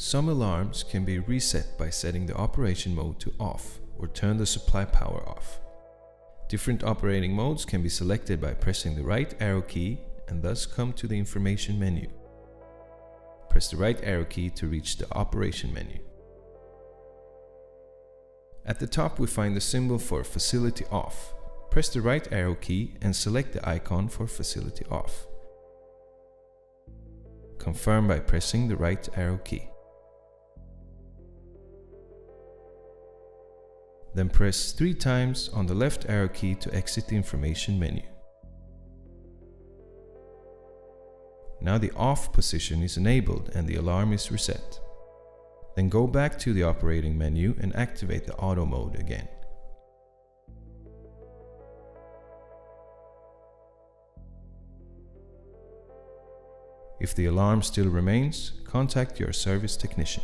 Some alarms can be reset by setting the operation mode to off or turn the supply power off. Different operating modes can be selected by pressing the right arrow key and thus come to the information menu. Press the right arrow key to reach the operation menu. At the top we find the symbol for Facility Off. Press the right arrow key and select the icon for Facility Off. Confirm by pressing the right arrow key. Then press 3 times on the left arrow key to exit the information menu. Now the off position is enabled and the alarm is reset. Then go back to the operating menu and activate the auto mode again. If the alarm still remains, contact your service technician.